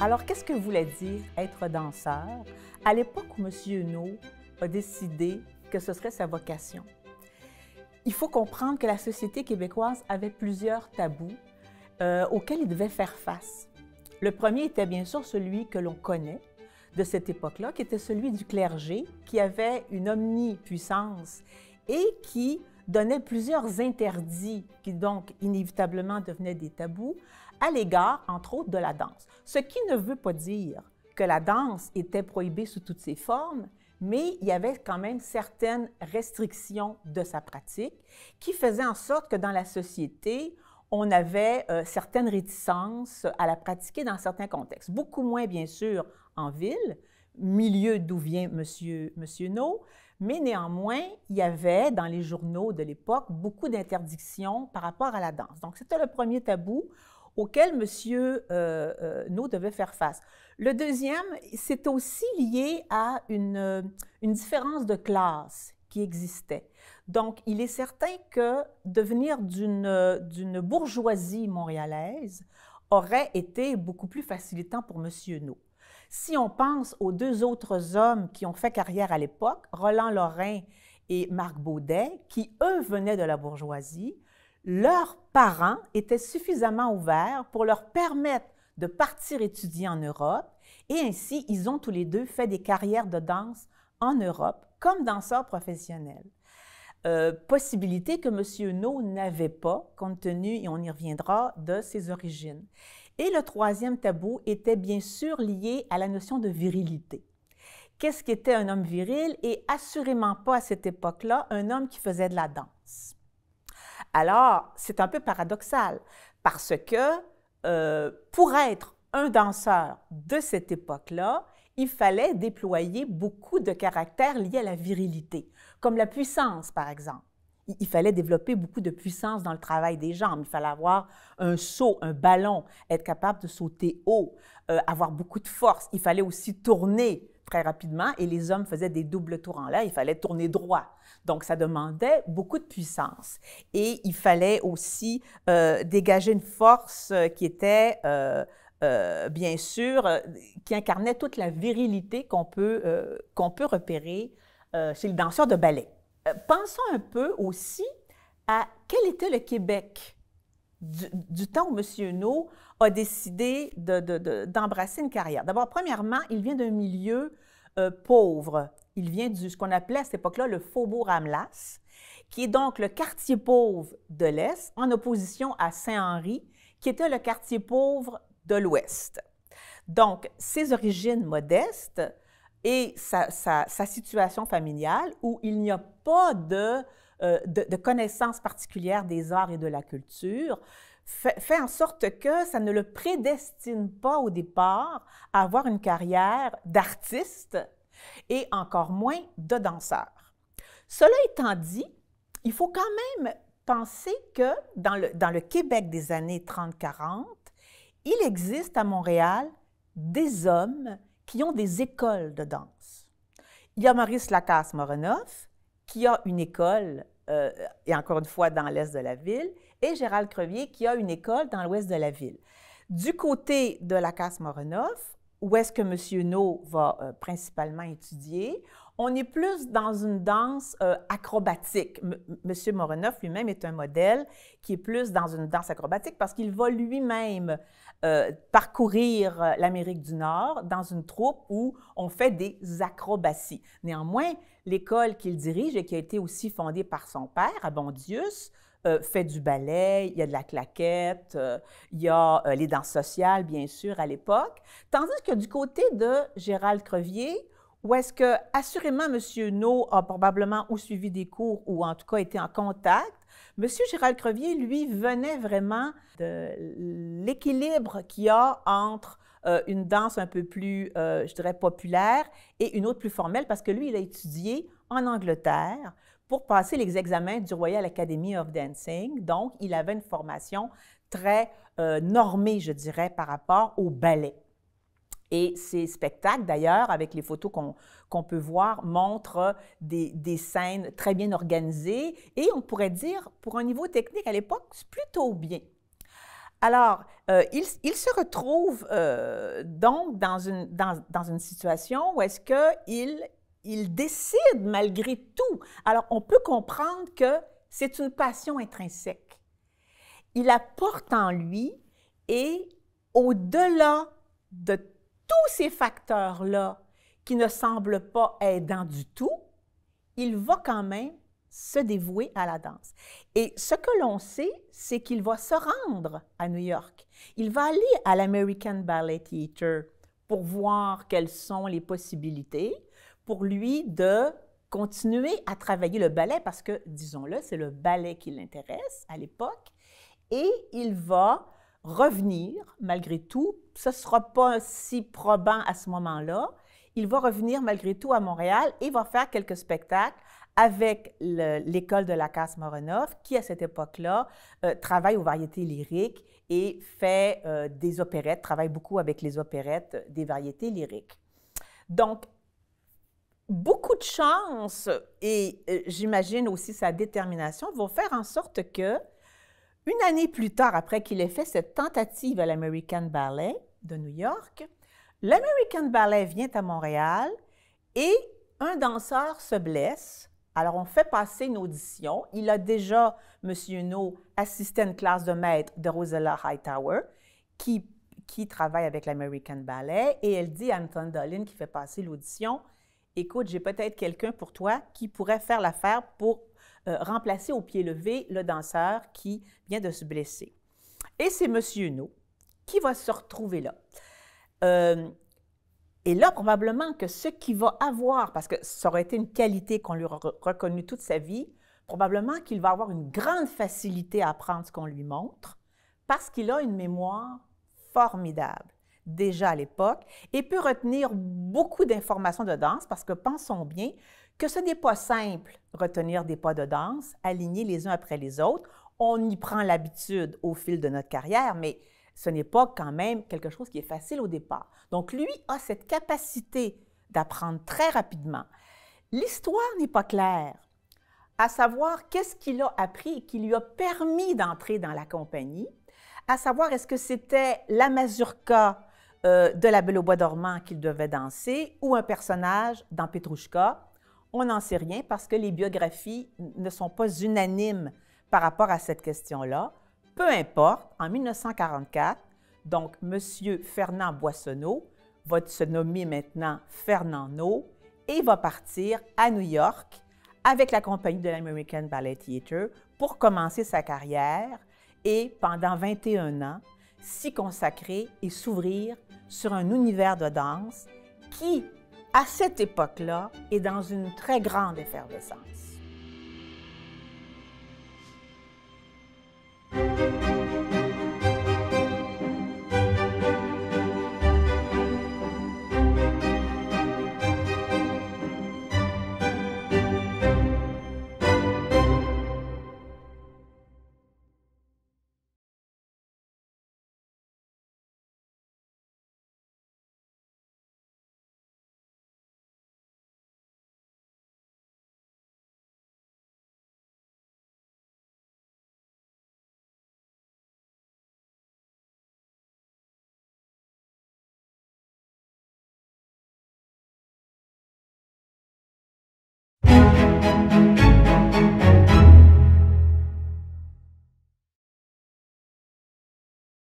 Alors, qu'est-ce que voulait dire être danseur à l'époque où M. Huneau a décidé que ce serait sa vocation? Il faut comprendre que la société québécoise avait plusieurs tabous auxquels il devait faire face. Le premier était bien sûr celui que l'on connaît de cette époque-là, qui était celui du clergé, qui avait une omnipuissance et qui donnait plusieurs interdits, qui donc inévitablement devenaient des tabous, à l'égard, entre autres, de la danse. Ce qui ne veut pas dire que la danse était prohibée sous toutes ses formes, mais il y avait quand même certaines restrictions de sa pratique qui faisaient en sorte que dans la société, on avait certaines réticences à la pratiquer dans certains contextes. Beaucoup moins, bien sûr, en ville, milieu d'où vient M. Huneau, mais néanmoins, il y avait dans les journaux de l'époque beaucoup d'interdictions par rapport à la danse. Donc, c'était le premier tabou auquel M. Huneau devait faire face. Le deuxième, c'est aussi lié à une différence de classe qui existait. Donc, il est certain que devenir d'une bourgeoisie montréalaise aurait été beaucoup plus facilitant pour M. Huneau. Si on pense aux deux autres hommes qui ont fait carrière à l'époque, Roland Lorrain et Marc Baudet, qui, eux, venaient de la bourgeoisie, leurs parents étaient suffisamment ouverts pour leur permettre de partir étudier en Europe et ainsi, ils ont tous les deux fait des carrières de danse en Europe comme danseurs professionnels. Possibilité que M. Huneau n'avait pas, compte tenu, et on y reviendra, de ses origines. Et le troisième tabou était bien sûr lié à la notion de virilité. Qu'est-ce qu'était un homme viril? Et assurément pas à cette époque-là un homme qui faisait de la danse. Alors, c'est un peu paradoxal parce que pour être un danseur de cette époque-là, il fallait déployer beaucoup de caractères liés à la virilité, comme la puissance, par exemple. Il fallait développer beaucoup de puissance dans le travail des jambes. Il fallait avoir un saut, un ballon, être capable de sauter haut, avoir beaucoup de force. Il fallait aussi tourner très rapidement et les hommes faisaient des doubles tours en l'air. Il fallait tourner droit. Donc, ça demandait beaucoup de puissance. Et il fallait aussi dégager une force qui était, bien sûr, qui incarnait toute la virilité qu'on peut repérer chez les danseurs de ballet. Pensons un peu aussi à quel était le Québec du temps où M. Huneau a décidé d'embrasser une carrière. D'abord, premièrement, il vient d'un milieu pauvre. Il vient de ce qu'on appelait à cette époque-là le Faubourg Amelas, qui est donc le quartier pauvre de l'Est, en opposition à Saint-Henri, qui était le quartier pauvre de l'Ouest. Donc, ses origines modestes et sa situation familiale, où il n'y a pas de connaissance particulière des arts et de la culture, fait en sorte que ça ne le prédestine pas au départ à avoir une carrière d'artiste et encore moins de danseur. Cela étant dit, il faut quand même penser que dans le Québec des années 30-40, il existe à Montréal des hommes qui ont des écoles de danse. Il y a Maurice Lacasse-Morenoff, qui a une école, et encore une fois dans l'est de la ville, et Gérald Crevier, qui a une école dans l'ouest de la ville. Du côté de Lacasse-Morenoff, où est-ce que M. Huneau va principalement étudier, on est plus dans une danse acrobatique. M. Morenoff lui-même est un modèle qui est plus dans une danse acrobatique parce qu'il va lui-même parcourir l'Amérique du Nord dans une troupe où on fait des acrobaties. Néanmoins, l'école qu'il dirige et qui a été aussi fondée par son père, à Bondius, fait du ballet, il y a de la claquette, il y a les danses sociales, bien sûr, à l'époque. Tandis que du côté de Gérald Crevier, où est-ce que, assurément, M. Huneau a probablement ou suivi des cours ou en tout cas été en contact, M. Gérald Crevier, lui, venait vraiment de l'équilibre qu'il y a entre une danse un peu plus, je dirais, populaire et une autre plus formelle, parce que lui, il a étudié en Angleterre pour passer les examens du Royal Academy of Dancing. Donc, il avait une formation très normée, je dirais, par rapport au ballet. Et ces spectacles, d'ailleurs, avec les photos qu'on peut voir, montrent des scènes très bien organisées et on pourrait dire, pour un niveau technique à l'époque, plutôt bien. Alors, il se retrouve donc dans une situation où est-ce qu'il décide malgré tout. Alors, on peut comprendre que c'est une passion intrinsèque. Il la porte en lui et au-delà de tous ces facteurs-là qui ne semblent pas aidants du tout, il va quand même se dévouer à la danse. Et ce que l'on sait, c'est qu'il va se rendre à New York. Il va aller à l'American Ballet Theatre pour voir quelles sont les possibilités pour lui de continuer à travailler le ballet parce que, disons-le, c'est le ballet qui l'intéresse à l'époque. Et il va revenir, malgré tout, ce ne sera pas si probant à ce moment-là, il va revenir malgré tout à Montréal et va faire quelques spectacles avec l'école de la Casse-Moronoff, qui, à cette époque-là, travaille aux variétés lyriques et fait des opérettes, travaille beaucoup avec les opérettes des variétés lyriques. Donc, beaucoup de chance et j'imagine aussi sa détermination vont faire en sorte que, une année plus tard, après qu'il ait fait cette tentative à l'American Ballet de New York, l'American Ballet vient à Montréal et un danseur se blesse. Alors, on fait passer une audition. Il a déjà, M. No, assisté à une classe de maître de Rosella Hightower, qui travaille avec l'American Ballet, et elle dit à Anton Dolin, qui fait passer l'audition, « Écoute, j'ai peut-être quelqu'un pour toi qui pourrait faire l'affaire pour remplacer au pied levé le danseur qui vient de se blesser. » Et c'est M. No qui va se retrouver là. Et là, probablement que ce qu'il va avoir, parce que ça aurait été une qualité qu'on lui a reconnue toute sa vie, probablement qu'il va avoir une grande facilité à apprendre ce qu'on lui montre, parce qu'il a une mémoire formidable, déjà à l'époque, et peut retenir beaucoup d'informations de danse, parce que pensons bien que ce n'est pas simple retenir des pas de danse, alignés les uns après les autres. On y prend l'habitude au fil de notre carrière, mais ce n'est pas quand même quelque chose qui est facile au départ. Donc, lui a cette capacité d'apprendre très rapidement. L'histoire n'est pas claire, à savoir qu'est-ce qu'il a appris et qui lui a permis d'entrer dans la compagnie, à savoir est-ce que c'était la mazurka de La Belle au bois dormant qu'il devait danser ou un personnage dans Petrouchka. On n'en sait rien parce que les biographies ne sont pas unanimes par rapport à cette question-là. Peu importe, en 1944, donc M. Fernand Boissonneau va se nommer maintenant Fernand No et va partir à New York avec la compagnie de l'American Ballet Theatre pour commencer sa carrière et pendant 21 ans, s'y consacrer et s'ouvrir sur un univers de danse qui, à cette époque-là, est dans une très grande effervescence.